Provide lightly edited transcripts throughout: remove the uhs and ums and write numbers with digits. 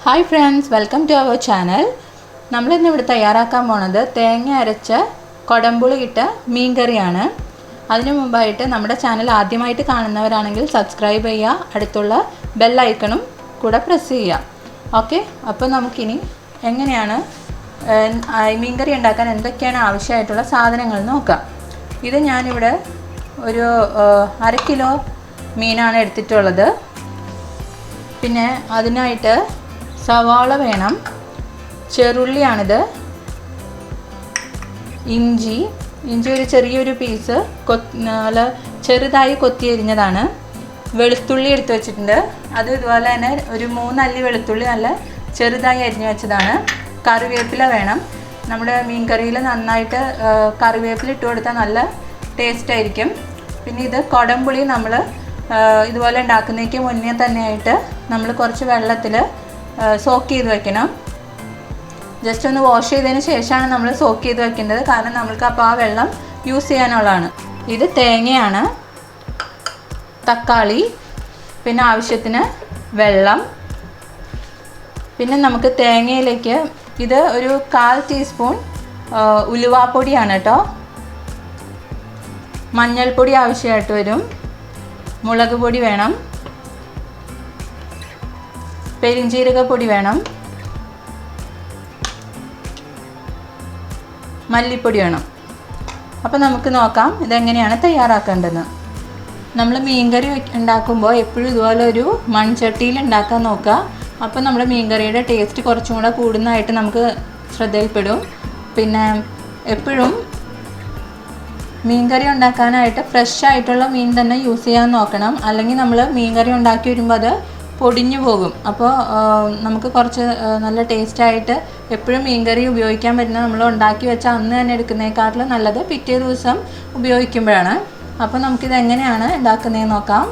Hi friends, welcome to our channel. നമ്മളിന്ന് ഇവിടെ തയ്യാറാക്കാൻ പോണത് തേങ്ങ അരച്ച കൊടംപുളി ഇട്ട മീൻ കറിയാണ്. അതിനു മുമ്പായിട്ട് നമ്മുടെ ചാനൽ ആദ്യമായിട്ട് കാണുന്നവരാണെങ്കിൽ സബ്സ്ക്രൈബ് ചെയ്യുക, അടുത്തുള്ള ബെൽ ഐക്കണും കൂടെ പ്രസ് ചെയ്യുക. ഓക്കെ, അപ്പോൾ നമുക്കിനി എങ്ങനെയാണ് മീൻ കറി ഉണ്ടാക്കാൻ എന്തൊക്കെയാണ് ആവശ്യമായിട്ടുള്ള സാധനങ്ങൾ നോക്കാം. ഇത് ഞാനിവിടെ ഒരു 1/2 കിലോ മീനാണ് എടുത്തിട്ടുള്ളത്. പിന്നെ അതിനായിട്ട് സവാള വേണം, ചെറുള്ളിയാണിത്, ഇഞ്ചി ഒരു ചെറിയൊരു പീസ് നല്ല ചെറുതായി കൊത്തി അരിഞ്ഞതാണ്, വെളുത്തുള്ളി എടുത്ത് വെച്ചിട്ടുണ്ട്. അത് ഇതുപോലെ തന്നെ ഒരു 3 അല്ലി വെളുത്തുള്ളി നല്ല ചെറുതായി അരിഞ്ഞു വെച്ചതാണ്. കറിവേപ്പില വേണം. നമ്മുടെ മീൻ കറിയിൽ നന്നായിട്ട് കറിവേപ്പില ഇട്ട് കൊടുത്താൽ നല്ല ടേസ്റ്റ് ആയിരിക്കും. പിന്നെ ഇത് കൊടംപുളി നമ്മൾ ഇതുപോലെ ഉണ്ടാക്കുന്നതിന് മുന്നേ തന്നെയായിട്ട് നമ്മൾ കുറച്ച് വെള്ളത്തിൽ സോക്ക് ചെയ്ത് വെക്കണം. ജസ്റ്റ് ഒന്ന് വാഷ് ചെയ്തതിന് ശേഷമാണ് നമ്മൾ സോക്ക് ചെയ്ത് വെക്കേണ്ടത്, കാരണം നമ്മൾക്ക് അപ്പോൾ ആ വെള്ളം യൂസ് ചെയ്യാനുള്ളതാണ്. ഇത് തേങ്ങയാണ്, തക്കാളി, പിന്നെ ആവശ്യത്തിന് വെള്ളം. പിന്നെ നമുക്ക് തേങ്ങയിലേക്ക് ഇത് ഒരു 1/4 ടീസ്പൂൺ ഉലുവാപ്പൊടിയാണ് കേട്ടോ. മഞ്ഞൾപ്പൊടി ആവശ്യമായിട്ട് വരും, മുളക് പൊടി വേണം, പെരിഞ്ജീരകപ്പൊടി വേണം, മല്ലിപ്പൊടി വേണം. അപ്പോൾ നമുക്ക് നോക്കാം ഇതെങ്ങനെയാണ് തയ്യാറാക്കേണ്ടതെന്ന്. നമ്മൾ മീൻകറി ഉണ്ടാക്കുമ്പോൾ എപ്പോഴും ഇതുപോലെ ഒരു മൺചട്ടിയിൽ ഉണ്ടാക്കാൻ നോക്കുക. അപ്പോൾ നമ്മുടെ മീൻകറിയുടെ ടേസ്റ്റ് കുറച്ചും കൂടെ കൂടുന്നതായിട്ട് നമുക്ക് ശ്രദ്ധയിൽപ്പെടും. പിന്നെ എപ്പോഴും മീൻകറി ഉണ്ടാക്കാനായിട്ട് ഫ്രഷ് ആയിട്ടുള്ള മീൻ തന്നെ യൂസ് ചെയ്യാൻ നോക്കണം. അല്ലെങ്കിൽ നമ്മൾ മീൻകറി ഉണ്ടാക്കി വരുമ്പോൾ അത് പൊടിഞ്ഞു പോകും. അപ്പോൾ നമുക്ക് കുറച്ച് നല്ല ടേസ്റ്റായിട്ട് എപ്പോഴും മീൻകറി ഉപയോഗിക്കാൻ പറ്റുന്ന നമ്മൾ ഉണ്ടാക്കി വെച്ചാൽ അന്ന് തന്നെ എടുക്കുന്നതിനേക്കാട്ടിലും നല്ലത് പിറ്റേ ദിവസം ഉപയോഗിക്കുമ്പോഴാണ്. അപ്പോൾ നമുക്കിത് എങ്ങനെയാണ് ഉണ്ടാക്കുന്നതെന്ന് നോക്കാം.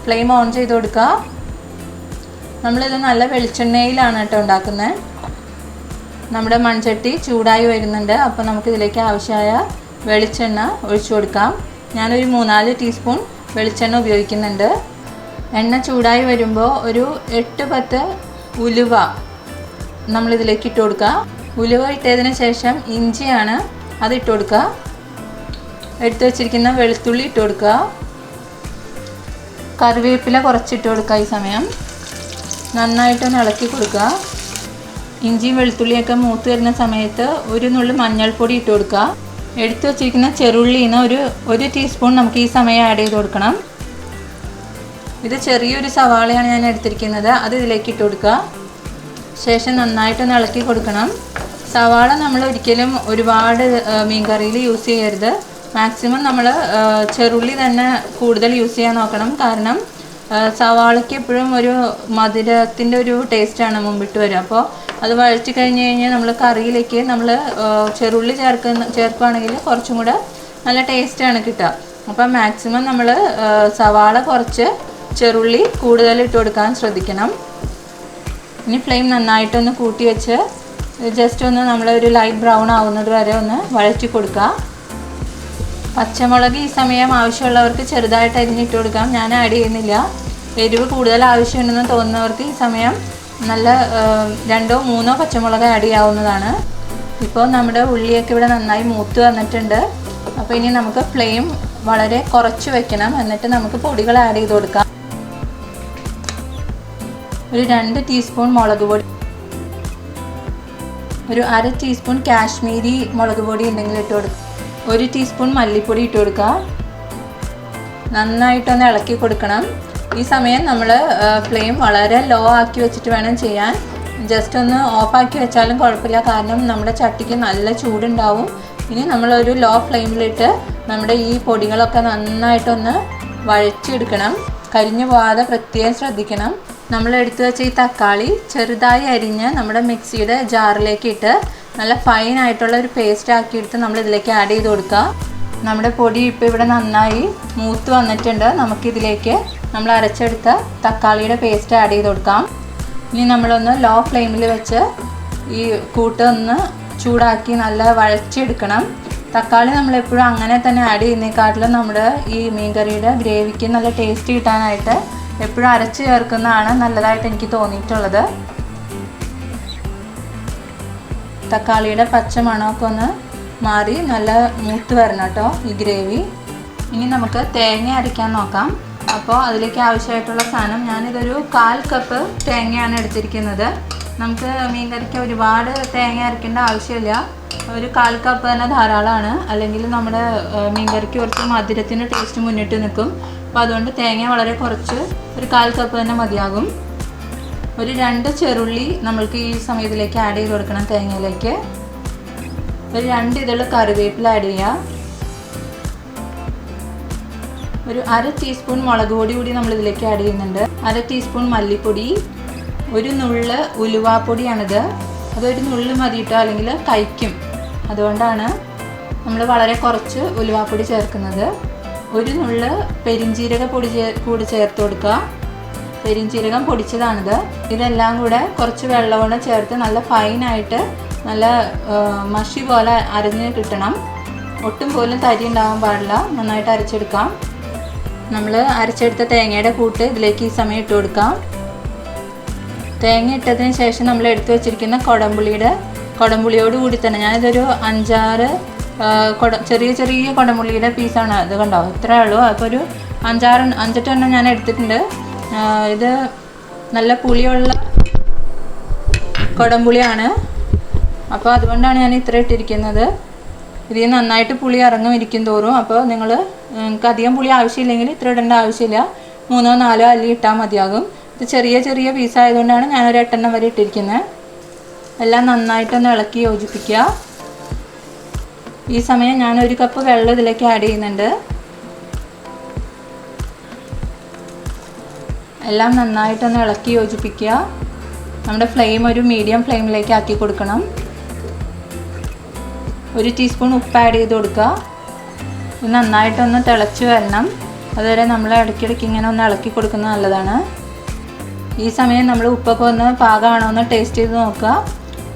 ഫ്ലെയിം ഓൺ ചെയ്ത് കൊടുക്കുക. നമ്മളിത് നല്ല വെളിച്ചെണ്ണയിലാണ് കേട്ടോ ഉണ്ടാക്കുന്നത്. നമ്മുടെ മൺചട്ടി ചൂടായി വരുന്നുണ്ട്. അപ്പോൾ നമുക്കിതിലേക്ക് ആവശ്യമായ വെളിച്ചെണ്ണ ഒഴിച്ചു കൊടുക്കാം. ഞാനൊരു 3-4 ടീസ്പൂൺ വെളിച്ചെണ്ണ ഉപയോഗിക്കുന്നുണ്ട്. എണ്ണ ചൂടായി വരുമ്പോൾ ഒരു 8-10 ഉലുവ നമ്മളിതിലേക്ക് ഇട്ട് കൊടുക്കുക. ഉലുവ ഇട്ടതിന് ശേഷം ഇഞ്ചിയാണ് അത് ഇട്ട് കൊടുക്കുക. എടുത്ത് വെച്ചിരിക്കുന്ന വെളുത്തുള്ളി ഇട്ട് കൊടുക്കുക. കറിവേപ്പില കുറച്ചിട്ട് കൊടുക്കുക. ഈ സമയം നന്നായിട്ടൊന്ന് ഇളക്കി കൊടുക്കുക. ഇഞ്ചിയും വെളുത്തുള്ളിയൊക്കെ മൂത്ത് വരുന്ന സമയത്ത് ഒരു നുള്ളി മഞ്ഞൾപ്പൊടി ഇട്ട് കൊടുക്കുക. എടുത്തു വച്ചിരിക്കുന്ന ചെറുള്ളിന്ന് ഒരു ടീസ്പൂൺ നമുക്ക് ഈ സമയം ആഡ് ചെയ്ത് കൊടുക്കണം. ഇത് ചെറിയൊരു സവാളയാണ് ഞാൻ എടുത്തിരിക്കുന്നത്, അത് ഇതിലേക്ക് ഇട്ട് കൊടുക്കുക. ശേഷം നന്നായിട്ടൊന്ന് ഇളക്കി കൊടുക്കണം. സവാള നമ്മൾ ഒരിക്കലും ഒരുപാട് മീൻ കറിയിൽ യൂസ് ചെയ്യരുത്. മാക്സിമം നമ്മൾ ചെറുള്ളി തന്നെ കൂടുതൽ യൂസ് ചെയ്യാൻ നോക്കണം. കാരണം സവാളയ്ക്ക് എപ്പോഴും ഒരു മധുരത്തിൻ്റെ ഒരു ടേസ്റ്റാണ് മുമ്പിട്ട് വരിക. അപ്പോൾ അത് വഴറ്റി കഴിഞ്ഞ് കഴിഞ്ഞാൽ നമ്മൾ കറിയിലേക്ക് നമ്മൾ ചെറുള്ളി ചേർക്കുകയാണെങ്കിൽ കുറച്ചും കൂടെ നല്ല ടേസ്റ്റാണ് കിട്ടുക. അപ്പം മാക്സിമം നമ്മൾ സവാള കുറച്ച് ചെറുള്ളി കൂടുതൽ ഇട്ട് കൊടുക്കാൻ ശ്രദ്ധിക്കണം. ഇനി ഫ്ലെയിം നന്നായിട്ടൊന്ന് കൂട്ടി വെച്ച് ജസ്റ്റ് ഒന്ന് നമ്മളൊരു ലൈറ്റ് ബ്രൗൺ ആവുന്നത് വരെ ഒന്ന് വഴറ്റി കൊടുക്കുക. പച്ചമുളക് ഈ സമയം ആവശ്യമുള്ളവർക്ക് ചെറുതായിട്ട് അരിഞ്ഞിട്ട് കൊടുക്കാം. ഞാൻ ആഡ് ചെയ്യുന്നില്ല. എരിവ് കൂടുതൽ ആവശ്യമുണ്ടെന്ന് തോന്നുന്നവർക്ക് ഈ സമയം നല്ല 2-3 പച്ചമുളക് ആഡ് ചെയ്യാവുന്നതാണ്. ഇപ്പോൾ നമ്മുടെ ഉള്ളിയൊക്കെ ഇവിടെ നന്നായി മൂത്ത് വന്നിട്ടുണ്ട്. അപ്പോൾ ഇനി നമുക്ക് ഫ്ലെയിം വളരെ കുറച്ച് വെക്കണം. എന്നിട്ട് നമുക്ക് പൊടികൾ ആഡ് ചെയ്ത് കൊടുക്കാം. ഒരു 2 ടീസ്പൂൺ മുളക് പൊടി, ഒരു 1/2 ടീസ്പൂൺ കാശ്മീരി മുളക് പൊടി ഉണ്ടെങ്കിൽ ഇട്ട് കൊടുക്കുക. 1 ടീസ്പൂൺ മല്ലിപ്പൊടി ഇട്ട് കൊടുക്കുക. നന്നായിട്ടൊന്ന് ഇളക്കി കൊടുക്കണം. ഈ സമയം നമ്മൾ ഫ്ലെയിം വളരെ ലോ ആക്കി വെച്ചിട്ട് വേണം ചെയ്യാൻ. ജസ്റ്റ് ഒന്ന് ഓഫാക്കി വെച്ചാലും കുഴപ്പമില്ല, കാരണം നമ്മുടെ ചട്ടിക്ക് നല്ല ചൂടുണ്ടാവും. ഇനി നമ്മളൊരു ലോ ഫ്ലെയിമിലിട്ട് നമ്മുടെ ഈ പൊടികളൊക്കെ നന്നായിട്ടൊന്ന് വഴച്ചെടുക്കണം. കരിഞ്ഞു പോകാതെ പ്രത്യേകം ശ്രദ്ധിക്കണം. നമ്മൾ എടുത്തു വെച്ച ഈ തക്കാളി ചെറുതായി അരിഞ്ഞ് നമ്മുടെ മിക്സിയുടെ ജാറിലേക്ക് ഇട്ട് നല്ല ഫൈനായിട്ടുള്ള ഒരു പേസ്റ്റ് ആക്കിയെടുത്ത് നമ്മളിതിലേക്ക് ആഡ് ചെയ്ത് കൊടുക്കുക. നമ്മുടെ പൊടി ഇപ്പോൾ ഇവിടെ നന്നായി മൂത്ത് വന്നിട്ടുണ്ട്. നമുക്കിതിലേക്ക് നമ്മൾ അരച്ചെടുത്ത തക്കാളിയുടെ പേസ്റ്റ് ആഡ് ചെയ്ത് കൊടുക്കാം. ഇനി നമ്മളൊന്ന് ലോ ഫ്ലെയിമിൽ വെച്ച് ഈ കൂട്ട് ഒന്ന് ചൂടാക്കി നല്ല വഴച്ചെടുക്കണം. തക്കാളി നമ്മളെപ്പോഴും അങ്ങനെ തന്നെ ആഡ് ചെയ്യുന്നതിനെക്കാട്ടിലും നമ്മുടെ ഈ മീൻ കറിയുടെ ഗ്രേവിക്ക് നല്ല ടേസ്റ്റ് കിട്ടാനായിട്ട് എപ്പോഴും അരച്ച് ചേർക്കുന്നതാണ് നല്ലതായിട്ട് എനിക്ക് തോന്നിയിട്ടുള്ളത്. തക്കാളിയുടെ പച്ച മണമൊക്കെ ഒന്ന് മാറി നല്ല മൂത്ത് വരണം കേട്ടോ ഈ ഗ്രേവി. ഇനി നമുക്ക് തേങ്ങ അരയ്ക്കാൻ നോക്കാം. അപ്പോൾ അതിലേക്ക് ആവശ്യമായിട്ടുള്ള സാധനം, ഞാനിതൊരു 1/4 കപ്പ് തേങ്ങയാണ് എടുത്തിരിക്കുന്നത്. നമുക്ക് മീൻ കറിക്ക് ഒരുപാട് തേങ്ങ അരയ്ക്കേണ്ട ആവശ്യമില്ല, ഒരു 1/4 കപ്പ് തന്നെ ധാരാളമാണ്. അല്ലെങ്കിൽ നമ്മുടെ മീൻ കറിക്ക് കുറച്ച് മധുരത്തിന് ടേസ്റ്റ് മുന്നിട്ട് നിൽക്കും. അപ്പോൾ അതുകൊണ്ട് തേങ്ങ വളരെ കുറച്ച്, ഒരു 1/4 കപ്പ് തന്നെ മതിയാകും. ഒരു 2 ചെറുള്ളി നമ്മൾക്ക് ഈ സമയത്തിലേക്ക് ആഡ് ചെയ്ത് കൊടുക്കണം തേങ്ങയിലേക്ക്. ഒരു 2 ഇതള് കറിവേപ്പില ആഡ് ചെയ്യുക. ഒരു 1/2 ടീസ്പൂൺ മുളക് പൊടി കൂടി നമ്മളിതിലേക്ക് ആഡ് ചെയ്യുന്നുണ്ട്. 1/2 ടീസ്പൂൺ മല്ലിപ്പൊടി, ഒരു നുള്ള് ഉലുവാപ്പൊടിയാണിത്. അതൊരു നുള്ള് മതിയിട്ടോ, അല്ലെങ്കിൽ കഴിക്കും. അതുകൊണ്ടാണ് നമ്മൾ വളരെ കുറച്ച് ഉലുവാപ്പൊടി ചേർക്കുന്നത്. ഒരു നുള്ള് പെരിഞ്ചീരക പൊടി കൂടി ചേർത്ത് കൊടുക്കുക. പെരിഞ്ചീരകം പൊടിച്ചതാണിത്. ഇതെല്ലാം കൂടെ കുറച്ച് വെള്ളം ചേർത്ത് നല്ല ഫൈനായിട്ട് നല്ല മഷി പോലെ അരഞ്ഞ് കിട്ടണം. ഒട്ടും പോലും തരി ഉണ്ടാവാൻ പാടില്ല. നന്നായിട്ട് അരച്ചെടുക്കാം. നമ്മൾ അരച്ചെടുത്ത തേങ്ങയുടെ കൂട്ട് ഇതിലേക്ക് ഈ സമയം ഇട്ട് കൊടുക്കാം. തേങ്ങ ഇട്ടതിന് ശേഷം നമ്മൾ എടുത്തു വെച്ചിരിക്കുന്ന കുടംപുളിയോട് കൂടി തന്നെ, ഞാനിതൊരു 5-6 ചെറിയ ചെറിയ കുടംപുളിയുടെ പീസാണ്. ഇത് കണ്ടോ, ഇത്രയേ ഉള്ളൂ. അപ്പോൾ ഒരു 5-8 എണ്ണം ഞാൻ എടുത്തിട്ടുണ്ട്. ഇത് നല്ല പുളിയുള്ള കുടംപുളിയാണ്. അപ്പോൾ അതുകൊണ്ടാണ് ഞാൻ ഇത്ര ഇട്ടിരിക്കുന്നത്. ഇതിൽ നന്നായിട്ട് പുളി ഇരിക്കും തോറും. അപ്പോൾ നിങ്ങൾക്ക് അധികം പുളി ആവശ്യമില്ലെങ്കിൽ ഇത്ര ഇടേണ്ട ആവശ്യമില്ല. 3-4 അല്ലി ഇട്ടാൽ മതിയാകും. ഇത് ചെറിയ ചെറിയ പീസായതുകൊണ്ടാണ് ഞാനൊരു 8 എണ്ണം വരെ ഇട്ടിരിക്കുന്നത്. എല്ലാം നന്നായിട്ടൊന്ന് ഇളക്കി യോജിപ്പിക്കുക. ഈ സമയം ഞാൻ 1 കപ്പ് വെള്ളം ഇതിലേക്ക് ആഡ് ചെയ്യുന്നുണ്ട്. എല്ലാം നന്നായിട്ടൊന്ന് ഇളക്കി യോജിപ്പിക്കുക. നമ്മുടെ ഫ്ലെയിം ഒരു മീഡിയം ഫ്ലെയിമിലേക്ക് ആക്കി കൊടുക്കണം. 1 ടീസ്പൂൺ ഉപ്പ് ആഡ് ചെയ്ത് കൊടുക്കുക. ഇത് നന്നായിട്ടൊന്ന് തിളച്ച് വരണം. അതുവരെ നമ്മൾ ഇടയ്ക്കിടയ്ക്ക് ഇങ്ങനെ ഒന്ന് ഇളക്കി കൊടുക്കുന്നത് നല്ലതാണ്. ഈ സമയം നമ്മൾ ഉപ്പൊക്കെ ഒന്ന് പാകമാണോ എന്ന് ടേസ്റ്റ് ചെയ്ത് നോക്കുക.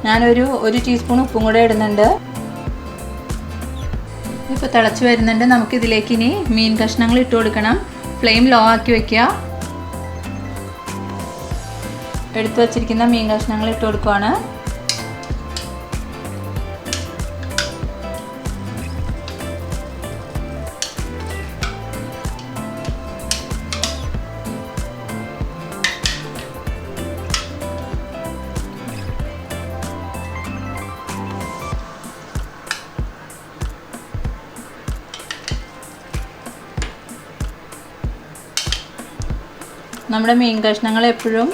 ഞാനൊരു 1 ടീസ്പൂൺ ഉപ്പും കൂടെ ഇടുന്നുണ്ട്. ഇപ്പോൾ തിളച്ച് വരുന്നുണ്ട്. നമുക്കിതിലേക്ക് ഇനി മീൻ കഷ്ണങ്ങൾ ഇട്ട് കൊടുക്കണം. ഫ്ലെയിം ലോ ആക്കി വയ്ക്കുക. എടുത്തു വച്ചിരിക്കുന്ന മീൻ കഷ്ണങ്ങൾ ഇട്ട് കൊടുക്കുകയാണ്. നമ്മുടെ മീൻ കഷ്ണങ്ങൾ എപ്പോഴും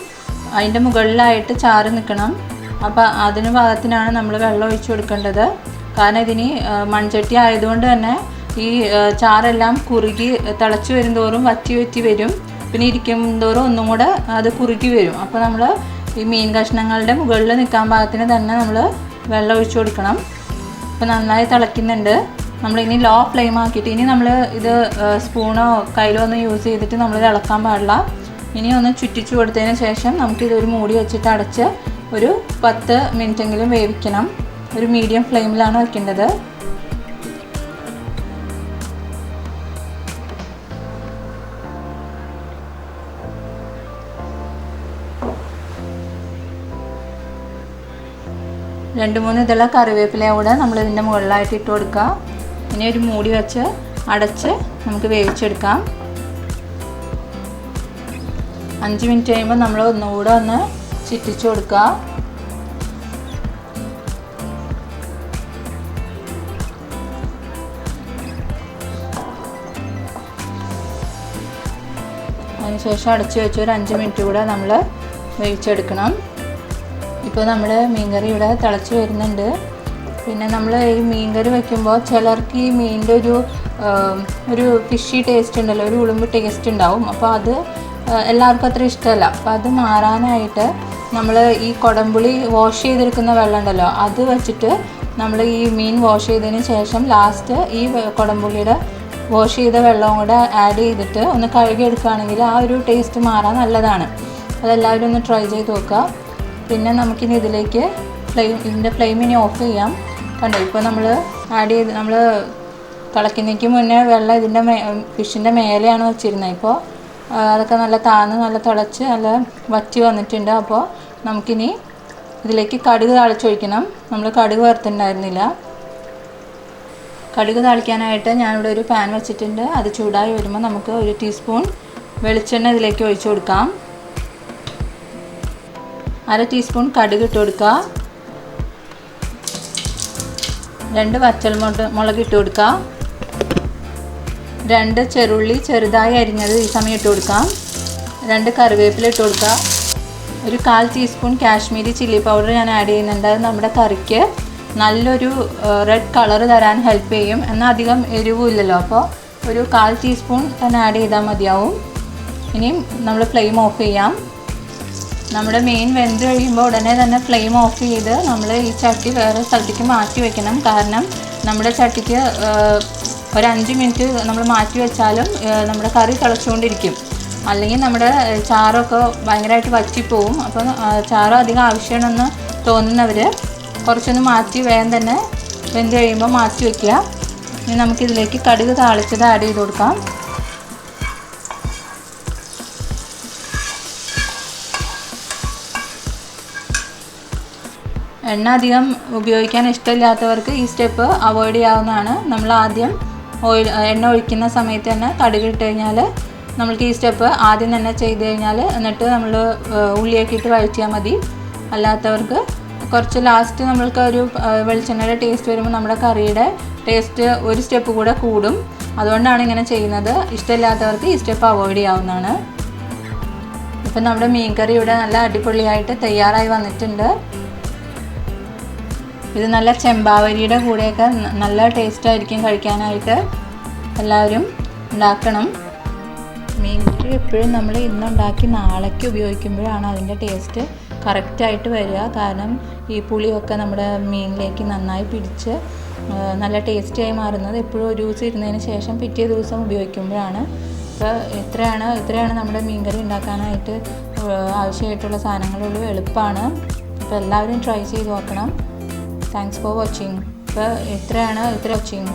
അതിൻ്റെ മുകളിലായിട്ട് ചാറ് നിൽക്കണം. അപ്പോൾ അതിന് പാകത്തിനാണ് നമ്മൾ വെള്ളം ഒഴിച്ചു കൊടുക്കേണ്ടത്. കാരണം ഇതിന് മൺചട്ടി ആയതുകൊണ്ട് തന്നെ ഈ ചാറെല്ലാം കുറുകി തിളച്ച് വരും തോറും വറ്റി വരും. പിന്നെ ഇരിക്കും തോറും ഒന്നും കൂടെ അത് കുറുകി വരും. അപ്പോൾ നമ്മൾ ഈ മീൻ കഷ്ണങ്ങളുടെ മുകളിൽ നിൽക്കാൻ പാകത്തിന് തന്നെ നമ്മൾ വെള്ളം ഒഴിച്ചു കൊടുക്കണം. അപ്പോൾ നന്നായി തിളയ്ക്കുന്നുണ്ട്. നമ്മളിനി ലോ ഫ്ലെയിം ആക്കിയിട്ട്, ഇനി നമ്മൾ ഇത് സ്പൂണോ കയ്യിലോ ഒന്നും യൂസ് ചെയ്തിട്ട് നമ്മൾ ഇളക്കാൻ പാടില്ല. ഇനി ഒന്ന് ചുറ്റിച്ചു കൊടുത്തതിന് ശേഷം നമുക്കിതൊരു മൂടി വെച്ചിട്ട് അടച്ച് ഒരു 10 മിനിറ്റെങ്കിലും വേവിക്കണം. ഒരു മീഡിയം ഫ്ലെയിമിലാണ് വയ്ക്കേണ്ടത്. രണ്ട് മൂന്ന് ഇതുള്ള കറിവേപ്പില കൂടെ നമ്മൾ ഇതിൻ്റെ മുകളിലായിട്ട് ഇട്ട് കൊടുക്കുക. ഇനി ഒരു മൂടി വെച്ച് അടച്ച് നമുക്ക് വേവിച്ചെടുക്കാം. 5 മിനിറ്റ് കഴിയുമ്പോൾ നമ്മൾ ഒന്നുകൂടെ ഒന്ന് ചുറ്റിച്ചു കൊടുക്കുക. അതിനുശേഷം അടച്ച് വെച്ച് ഒരു 5 മിനിറ്റ് കൂടെ നമ്മൾ വേവിച്ചെടുക്കണം. ഇപ്പോൾ നമ്മുടെ മീൻകറി ഇവിടെ തിളച്ച് വരുന്നുണ്ട്. പിന്നെ നമ്മൾ ഈ മീൻകറി വയ്ക്കുമ്പോൾ ചിലർക്ക് ഈ മീനിൻ്റെ ഒരു ഫിഷി ടേസ്റ്റ് ഉണ്ടല്ലോ, ഒരു ഉളുമ്പ് ടേസ്റ്റ് ഉണ്ടാവും. അപ്പോൾ അത് എല്ലാവർക്കും അത്ര ഇഷ്ടമല്ല. അപ്പോൾ അത് മാറാനായിട്ട് നമ്മൾ ഈ കുടംപുളി വാഷ് ചെയ്തെടുക്കുന്ന വെള്ളം ഉണ്ടല്ലോ, അത് വെച്ചിട്ട് നമ്മൾ ഈ മീൻ വാഷ് ചെയ്തതിന് ശേഷം ലാസ്റ്റ് ഈ കുടംപുളിയുടെ വാഷ് ചെയ്ത വെള്ളവും കൂടെ ആഡ് ചെയ്തിട്ട് ഒന്ന് കഴുകിയെടുക്കുകയാണെങ്കിൽ ആ ഒരു ടേസ്റ്റ് മാറാൻ നല്ലതാണ്. അതെല്ലാവരും ഒന്ന് ട്രൈ ചെയ്ത് നോക്കുക. പിന്നെ നമുക്കിനി ഇതിലേക്ക് ഇതിൻ്റെ ഫ്ലെയിം ഇനി ഓഫ് ചെയ്യാം. കണ്ടോ, ഇപ്പോൾ നമ്മൾ ആഡ് ചെയ്ത് നമ്മൾ തിളയ്ക്കുന്നതിന് മുന്നേ വെള്ളം ഇതിൻ്റെ ഫിഷിൻ്റെ മേലെയാണ് വെച്ചിരുന്നത്. ഇപ്പോൾ അതൊക്കെ നല്ല താന്ന് നല്ല തിളച്ച് നല്ല വറ്റി വന്നിട്ടുണ്ട്. അപ്പോൾ നമുക്കിനി ഇതിലേക്ക് കടുക് താളിച്ചൊഴിക്കണം. നമ്മൾ കടുക് വറുത്തിട്ടുണ്ടായിരുന്നില്ല. കടുക് താളിക്കാനായിട്ട് ഞാനിവിടെ ഒരു പാൻ വെച്ചിട്ടുണ്ട്. അത് ചൂടായി വരുമ്പോൾ നമുക്ക് 1 ടീസ്പൂൺ വെളിച്ചെണ്ണ ഇതിലേക്ക് ഒഴിച്ചു കൊടുക്കാം. 1/2 ടീസ്പൂൺ കടുക് ഇട്ട് കൊടുക്കുക. 2 വറ്റൽമുളക് ഇട്ട് കൊടുക്കുക. 2 ചെറുള്ളി ചെറുതായി അരിഞ്ഞത് ഈ സമയം ഇട്ട് കൊടുക്കാം. 2 കറിവേപ്പില ഇട്ട് കൊടുക്കുക. ഒരു 1/4 ടീസ്പൂൺ കാശ്മീരി ചില്ലി പൗഡർ ഞാൻ ആഡ് ചെയ്യുന്നുണ്ട്. അത് നമ്മുടെ കറിക്ക് നല്ലൊരു റെഡ് കളർ തരാൻ ഹെൽപ്പ് ചെയ്യും. എന്നാൽ അധികം എരിവും ഇല്ലല്ലോ, അപ്പോൾ ഒരു 1/4 ടീസ്പൂൺ തന്നെ ആഡ് ചെയ്താൽ മതിയാവും. ഇനിയും നമ്മൾ ഫ്ലെയിം ഓഫ് ചെയ്യാം. നമ്മുടെ മീൻ വെന്ത് കഴിയുമ്പോൾ ഉടനെ തന്നെ ഫ്ലെയിം ഓഫ് ചെയ്ത് നമ്മൾ ഈ ചട്ടി വേറെ സ്ഥലത്തേക്ക് മാറ്റി വെക്കണം. കാരണം നമ്മുടെ ചട്ടിക്ക് ഒരു 5 മിനിറ്റ് നമ്മൾ മാറ്റി വെച്ചാലും നമ്മുടെ കറി തിളച്ചുകൊണ്ടിരിക്കും. അല്ലെങ്കിൽ നമ്മുടെ ചാറൊക്കെ ഭയങ്കരമായിട്ട് വറ്റിപ്പോവും. അപ്പം ചാറ് അധികം ആവശ്യമാണെന്ന് തോന്നുന്നവർ കുറച്ചൊന്ന് മാറ്റി വേഗം തന്നെ വെന്ത് കഴിയുമ്പോൾ മാറ്റി വയ്ക്കുക. ഇനി നമുക്കിതിലേക്ക് കടുക് താളിച്ചത് ആഡ് ചെയ്ത് കൊടുക്കാം. എണ്ണ അധികം ഉപയോഗിക്കാൻ ഇഷ്ടമില്ലാത്തവർക്ക് ഈ സ്റ്റെപ്പ് അവോയ്ഡ് ചെയ്യാവുന്നതാണ്. നമ്മൾ ആദ്യം എണ്ണ ഒഴിക്കുന്ന സമയത്ത് തന്നെ കടുക് ഇട്ട് കഴിഞ്ഞാൽ നമ്മൾക്ക് ഈ സ്റ്റെപ്പ് ആദ്യം തന്നെ ചെയ്ത് കഴിഞ്ഞാൽ എന്നിട്ട് നമ്മൾ ഉള്ളിയൊക്കെ ഇട്ട് വഴറ്റിയാൽ മതി. അല്ലാത്തവർക്ക് കുറച്ച് ലാസ്റ്റ് നമ്മൾക്ക് ഒരു വെളിച്ചെണ്ണയുടെ ടേസ്റ്റ് വരുമ്പോൾ നമ്മുടെ കറിയുടെ ടേസ്റ്റ് ഒരു സ്റ്റെപ്പ് കൂടെ കൂടും. അതുകൊണ്ടാണ് ഇങ്ങനെ ചെയ്യുന്നത്. ഇഷ്ടമില്ലാത്തവർക്ക് ഈ സ്റ്റെപ്പ് അവോയ്ഡ് ചെയ്യാവുന്നതാണ്. ഇപ്പം നമ്മുടെ മീൻ കറി ഇവിടെ നല്ല അടിപൊളിയായിട്ട് തയ്യാറായി വന്നിട്ടുണ്ട്. ഇത് നല്ല ചെമ്പാവരിയുടെ കൂടെയൊക്കെ നല്ല ടേസ്റ്റായിരിക്കും കഴിക്കാനായിട്ട്. എല്ലാവരും ഉണ്ടാക്കണം. മീൻ കറി എപ്പോഴും നമ്മൾ ഇന്നുണ്ടാക്കി നാളേക്ക് ഉപയോഗിക്കുമ്പോഴാണ് അതിൻ്റെ ടേസ്റ്റ് കറക്റ്റായിട്ട് വരിക. കാരണം ഈ പുളിയൊക്കെ നമ്മുടെ മീനിലേക്ക് നന്നായി പിടിച്ച് നല്ല ടേസ്റ്റിയായി മാറുന്നത് എപ്പോഴും ഒരു ദിവസം ഇരുന്നതിന് ശേഷം പിറ്റേ ദിവസം ഉപയോഗിക്കുമ്പോഴാണ്. അപ്പോൾ ഇത്രയാണ് നമ്മുടെ മീൻ കറി ഉണ്ടാക്കാനായിട്ട് ആവശ്യമായിട്ടുള്ള സാധനങ്ങളുള്ളൂ. എളുപ്പമാണ്. അപ്പോൾ എല്ലാവരും ട്രൈ ചെയ്ത് നോക്കണം. Thanks for watching. ഇപ്പോൾ ഇത്ര വാച്ചിങ്.